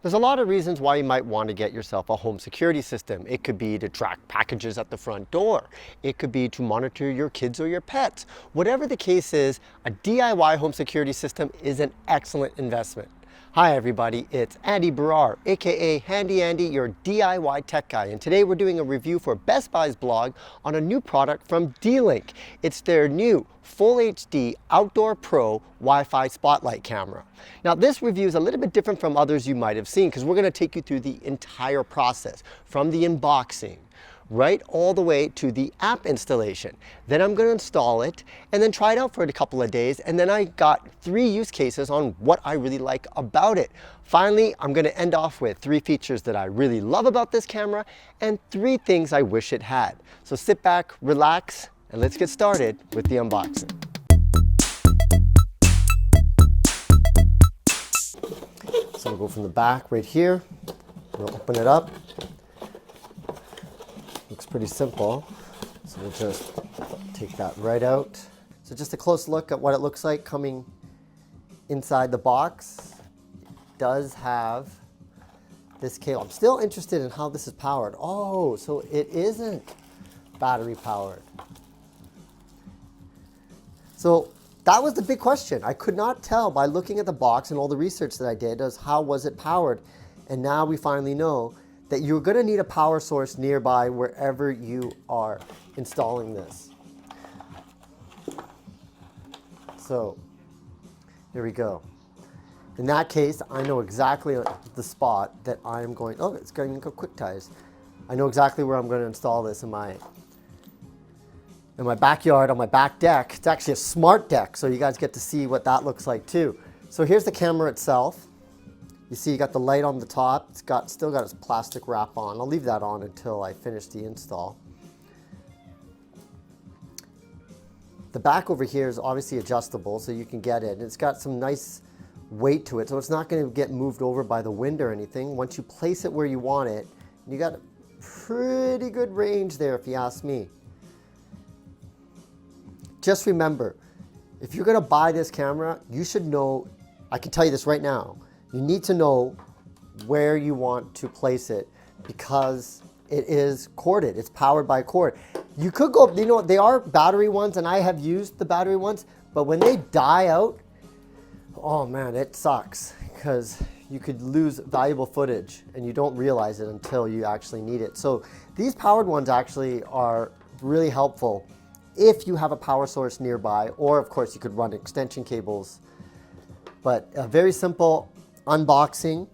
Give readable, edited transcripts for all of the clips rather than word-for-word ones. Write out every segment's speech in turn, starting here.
There's a lot of reasons why you might want to get yourself a home security system. It could be to track packages at the front door. It could be to monitor your kids or your pets. Whatever the case is, a DIY home security system is an excellent investment. Hi everybody, it's Andy Barrar, aka Handy Andy, your DIY tech guy. And today we're doing a review for Best Buy's blog on a new product from D-Link. It's their new Full HD Outdoor Pro Wi-Fi Spotlight camera. Now this review is a little bit different from others you might have seen because we're going to take you through the entire process from the unboxing right all the way to the app installation. Then I'm going to install it and then try it out for a couple of days, and then I got 3 use cases on what I really like about it. Finally, I'm going to end off with 3 features that I really love about this camera and 3 things I wish it had. So sit back, relax, and let's get started with the unboxing. So we'll go from the back right here. We'll open it up. Looks pretty simple, so we'll just take that right out. So just a close look at what it looks like coming inside the box. It does have this cable. I'm still interested in how this is powered. Oh, so it isn't battery powered. So that was the big question. I could not tell by looking at the box and all the research that I did as how was it powered. And now we finally know that you're going to need a power source nearby wherever you are installing this. So here we go. In that case, I know exactly the spot that I'm going, oh, it's going to go quick ties. I know exactly where I'm going to install this in my backyard on my back deck. It's actually a smart deck, so you guys get to see what that looks like too. So here's the camera itself. You see you got the light on the top. It's still got its plastic wrap on. I'll leave that on until I finish the install. The back over here is obviously adjustable so you can get it. It's got some nice weight to it, so it's not going to get moved over by the wind or anything. Once you place it where you want it, you got a pretty good range there if you ask me. Just remember, if you're going to buy this camera, you should know, I can tell you this right now, you need to know where you want to place it because it is corded. It's powered by a cord. You could go, you know, they are battery ones and I have used the battery ones, but when they die out, oh man, it sucks because you could lose valuable footage and you don't realize it until you actually need it. So these powered ones actually are really helpful if you have a power source nearby, or of course you could run extension cables. But a very simple unboxing.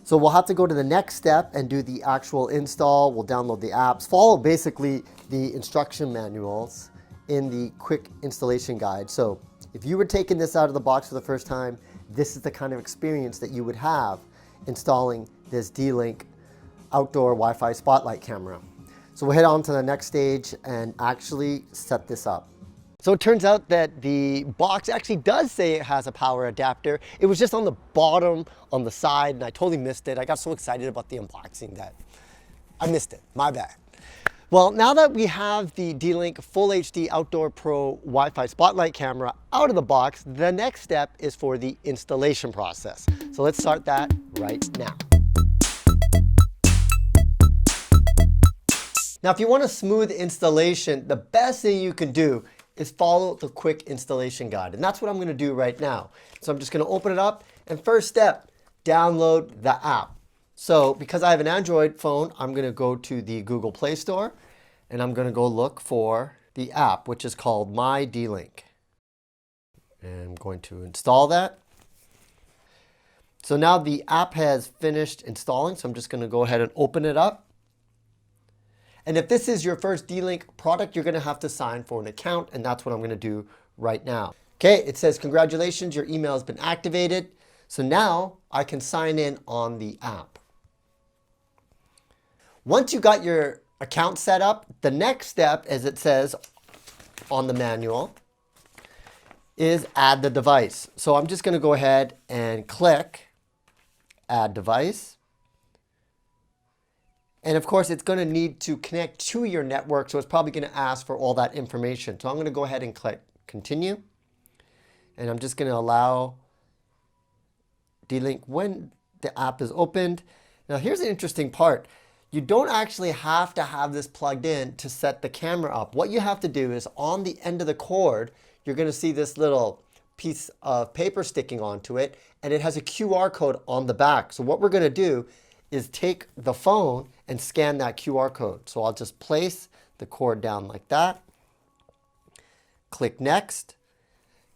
So we'll have to go to the next step and do the actual install. We'll download the apps, follow basically the instruction manuals in the quick installation guide. So if you were taking this out of the box for the first time, this is the kind of experience that you would have installing this D-Link outdoor Wi-Fi spotlight camera. So we'll head on to the next stage and actually set this up. So it turns out that the box actually does say it has a power adapter. It was just on the bottom, on the side, and I totally missed it. I got so excited about the unboxing that I missed it. My bad. Well, now that we have the D-Link Full HD Outdoor Pro Wi-Fi Spotlight camera out of the box, the next step is for the installation process. So let's start that right now. Now, if you want a smooth installation, the best thing you can do is follow the quick installation guide. And that's what I'm going to do right now. So I'm just going to open it up. And first step, download the app. So because I have an Android phone, I'm going to go to the Google Play Store and I'm going to go look for the app, which is called My D-Link. And I'm going to install that. So now the app has finished installing. So I'm just going to go ahead and open it up. And if this is your first D-Link product, you're going to have to sign for an account, and that's what I'm going to do right now. Okay, it says, congratulations, your email has been activated. So now I can sign in on the app. Once you got your account set up, the next step, as it says on the manual, is add the device. So I'm just going to go ahead and click Add Device. And of course, it's going to need to connect to your network, so it's probably going to ask for all that information. So I'm going to go ahead and click Continue. And I'm just going to allow D-Link when the app is opened. Now here's an interesting part. You don't actually have to have this plugged in to set the camera up. What you have to do is on the end of the cord, you're going to see this little piece of paper sticking onto it, and it has a QR code on the back. So what we're going to do is take the phone and scan that QR code. So I'll just place the cord down like that. Click next.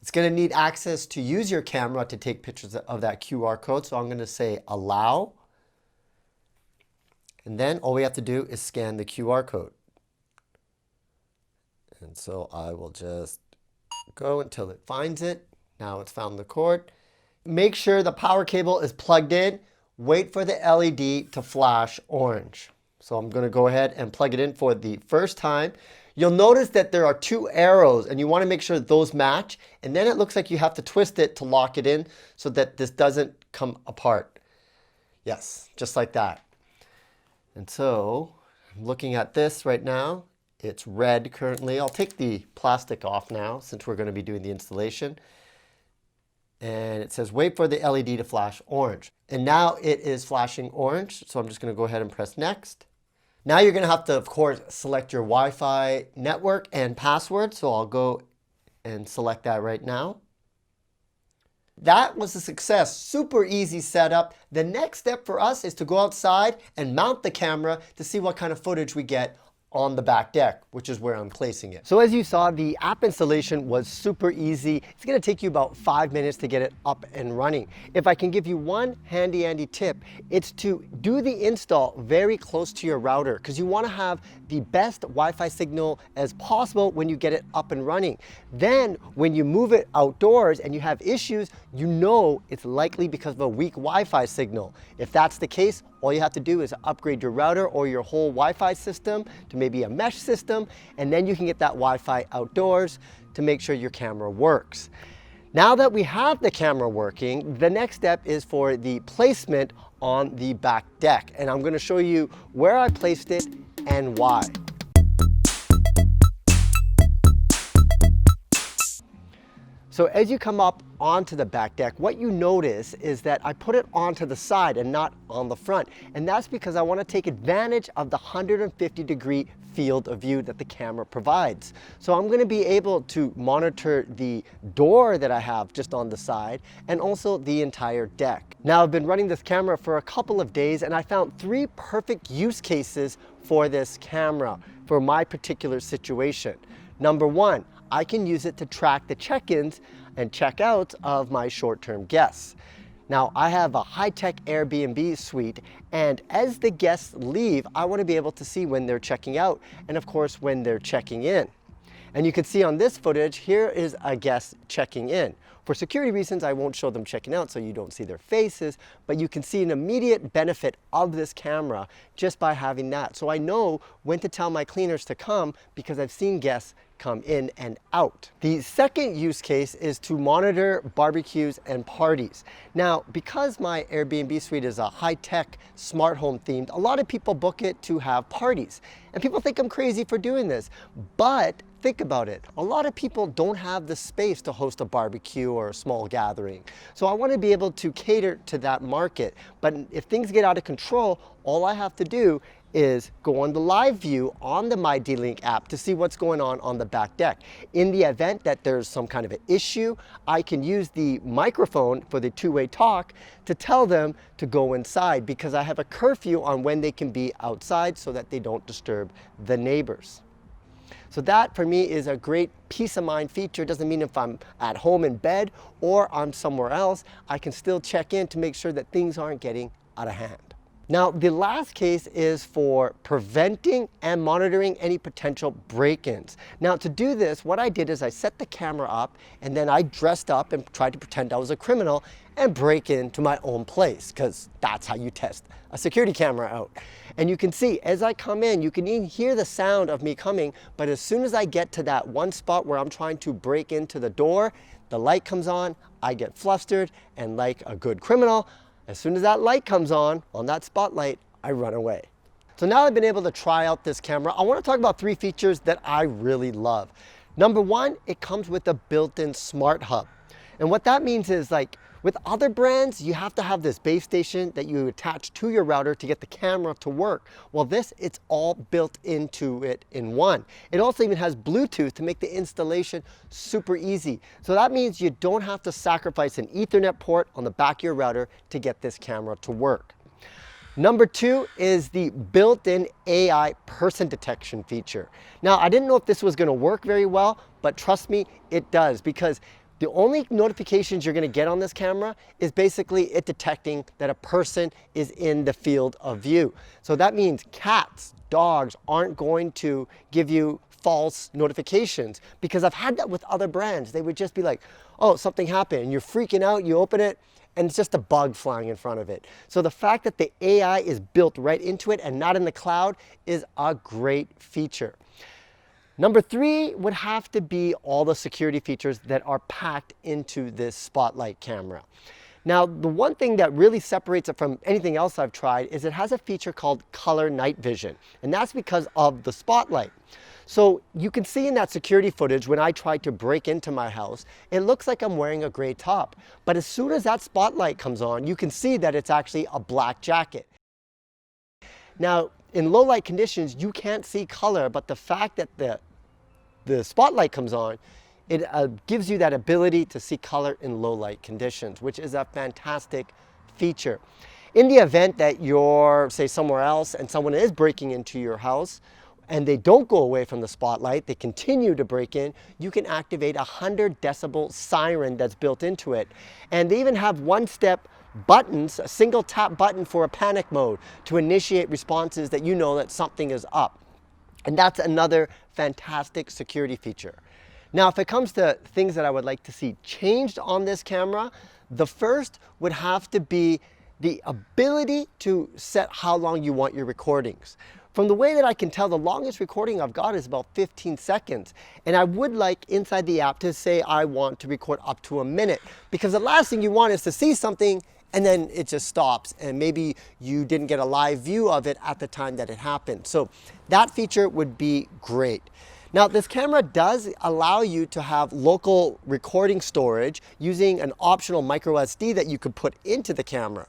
It's going to need access to use your camera to take pictures of that QR code. So I'm going to say allow. And then all we have to do is scan the QR code. And so I will just go until it finds it. Now it's found the cord. Make sure the power cable is plugged in. Wait for the LED to flash orange. So I'm going to go ahead and plug it in for the first time. You'll notice that there are two arrows and you want to make sure those match. And then it looks like you have to twist it to lock it in so that this doesn't come apart. Yes, just like that. And so I'm looking at this right now. It's red currently. I'll take the plastic off now since we're going to be doing the installation. And it says wait for the LED to flash orange. And now it is flashing orange. So I'm just going to go ahead and press next. Now you're going to have to, of course, select your Wi-Fi network and password. So I'll go and select that right now. That was a success. Super easy setup. The next step for us is to go outside and mount the camera to see what kind of footage we get on the back deck, which is where I'm placing it. So as you saw, the app installation was super easy. It's going to take you about 5 minutes to get it up and running. If I can give you one handy tip, it's to do the install very close to your router because you want to have the best Wi-Fi signal as possible when you get it up and running. Then when you move it outdoors and you have issues, you know it's likely because of a weak Wi-Fi signal. If that's the case, all you have to do is upgrade your router or your whole Wi-Fi system to maybe a mesh system, and then you can get that Wi-Fi outdoors to make sure your camera works. Now that we have the camera working, the next step is for the placement on the back deck. And I'm going to show you where I placed it and why. So as you come up onto the back deck, what you notice is that I put it onto the side and not on the front. And that's because I want to take advantage of the 150-degree field of view that the camera provides. So I'm going to be able to monitor the door that I have just on the side and also the entire deck. Now I've been running this camera for a couple of days and I found 3 perfect use cases for this camera for my particular situation. Number 1, I can use it to track the check-ins and check-outs of my short-term guests. Now, I have a high-tech Airbnb suite, and as the guests leave, I want to be able to see when they're checking out and, of course, when they're checking in. And you can see on this footage, here is a guest checking in. For security reasons, I won't show them checking out so you don't see their faces, but you can see an immediate benefit of this camera just by having that. So I know when to tell my cleaners to come because I've seen guests come in and out. The second use case is to monitor barbecues and parties. Now, because my Airbnb suite is a high-tech smart home themed, a lot of people book it to have parties. And people think I'm crazy for doing this, but think about it. A lot of people don't have the space to host a barbecue or a small gathering. So I want to be able to cater to that market. But if things get out of control, all I have to do is go on the live view on the My D-Link app to see what's going on the back deck. In the event that there's some kind of an issue, I can use the microphone for the two-way talk to tell them to go inside because I have a curfew on when they can be outside so that they don't disturb the neighbors. So that for me is a great peace of mind feature. Doesn't mean if I'm at home in bed or I'm somewhere else, I can still check in to make sure that things aren't getting out of hand. Now, the last case is for preventing and monitoring any potential break-ins. Now, to do this, what I did is I set the camera up and then I dressed up and tried to pretend I was a criminal and break into my own place, because that's how you test a security camera out. And you can see, as I come in, you can even hear the sound of me coming, but as soon as I get to that one spot where I'm trying to break into the door, the light comes on, I get flustered, and like a good criminal, as soon as that light comes on that spotlight, I run away. So now I've been able to try out this camera. I want to talk about 3 features that I really love. Number 1, it comes with a built-in smart hub. And what that means is, like, with other brands, you have to have this base station that you attach to your router to get the camera to work. Well, this, it's all built into it in one. It also even has Bluetooth to make the installation super easy. So that means you don't have to sacrifice an Ethernet port on the back of your router to get this camera to work. Number 2 is the built-in AI person detection feature. Now, I didn't know if this was going to work very well, but trust me, it does, because the only notifications you're going to get on this camera is basically it detecting that a person is in the field of view. So that means cats, dogs aren't going to give you false notifications, because I've had that with other brands. They would just be like, oh, something happened, and you're freaking out, you open it, and it's just a bug flying in front of it. So the fact that the AI is built right into it and not in the cloud is a great feature. Number 3 would have to be all the security features that are packed into this Spotlight camera. Now, the one thing that really separates it from anything else I've tried is it has a feature called color night vision, and that's because of the Spotlight. So you can see in that security footage when I tried to break into my house, it looks like I'm wearing a gray top. But as soon as that Spotlight comes on, you can see that it's actually a black jacket. Now, in low light conditions, you can't see color, but the fact that the Spotlight comes on, it gives you that ability to see color in low light conditions, which is a fantastic feature. In the event that you're, say, somewhere else and someone is breaking into your house and they don't go away from the Spotlight, they continue to break in, you can activate a 100 decibel siren that's built into it. And they even have one-step buttons, a single tap button for a panic mode to initiate responses that you know that something is up. And that's another fantastic security feature. Now, if it comes to things that I would like to see changed on this camera, the first would have to be the ability to set how long you want your recordings. From the way that I can tell, the longest recording I've got is about 15 seconds. And I would like inside the app to say I want to record up to a minute, because the last thing you want is to see something and then it just stops, and maybe you didn't get a live view of it at the time that it happened. So that feature would be great. Now, this camera does allow you to have local recording storage using an optional micro SD that you could put into the camera.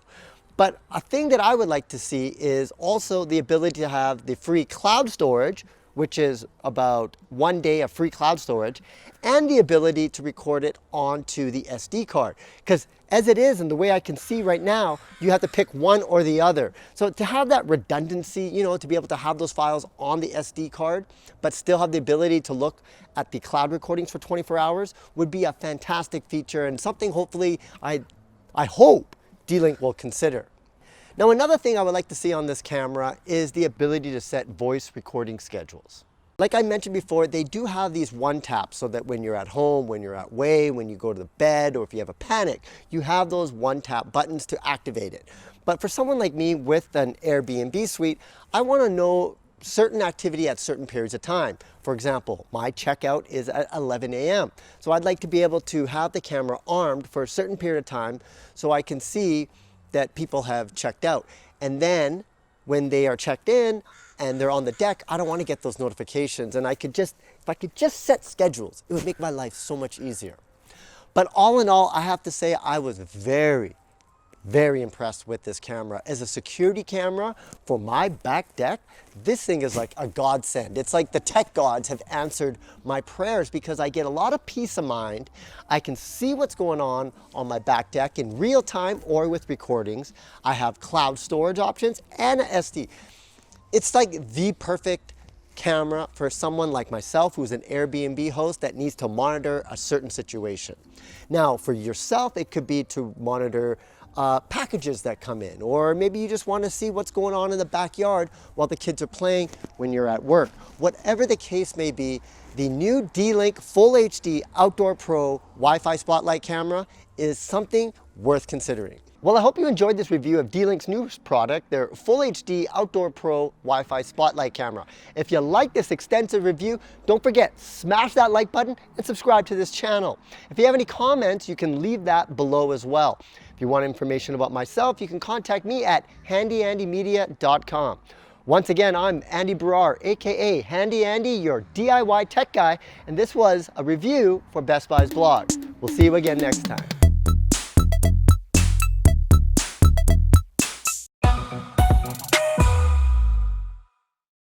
But a thing that I would like to see is also the ability to have the free cloud storage, which is about 1 day of free cloud storage, and the ability to record it onto the SD card. Because as it is, and the way I can see right now, you have to pick one or the other. So to have that redundancy, you know, to be able to have those files on the SD card, but still have the ability to look at the cloud recordings for 24 hours would be a fantastic feature, and something hopefully I hope D-Link will consider. Now, another thing I would like to see on this camera is the ability to set voice recording schedules. Like I mentioned before, they do have these one taps so that when you're at home, when you're at way, when you go to the bed, or if you have a panic, you have those one tap buttons to activate it. But for someone like me with an Airbnb suite, I want to know certain activity at certain periods of time. For example, my checkout is at 11 a.m. So I'd like to be able to have the camera armed for a certain period of time so I can see that people have checked out. And then when they are checked in and they're on the deck, I don't want to get those notifications. And I could just, if I could just set schedules, it would make my life so much easier. But all in all, I have to say I was very impressed with this camera. As a security camera for my back deck, this thing is like a godsend. It's like the tech gods have answered my prayers, because I get a lot of peace of mind. I can see what's going on my back deck in real time or with recordings. I have cloud storage options and an SD. It's like the perfect camera for someone like myself who's an Airbnb host that needs to monitor a certain situation. Now, for yourself, it could be to monitor packages that come in, or maybe you just want to see what's going on in the backyard while the kids are playing when you're at work. Whatever the case may be, the new D-Link Full HD Outdoor Pro Wi-Fi Spotlight camera is something worth considering. Well, I hope you enjoyed this review of D-Link's newest product, their Full HD Outdoor Pro Wi-Fi Spotlight camera. If you like this extensive review, don't forget, smash that like button and subscribe to this channel. If you have any comments, you can leave that below as well. If you want information about myself, you can contact me at handyandymedia.com. Once again, I'm Andy Barrar, aka Handy Andy, your DIY tech guy, and this was a review for Best Buy's blog. We'll see you again next time.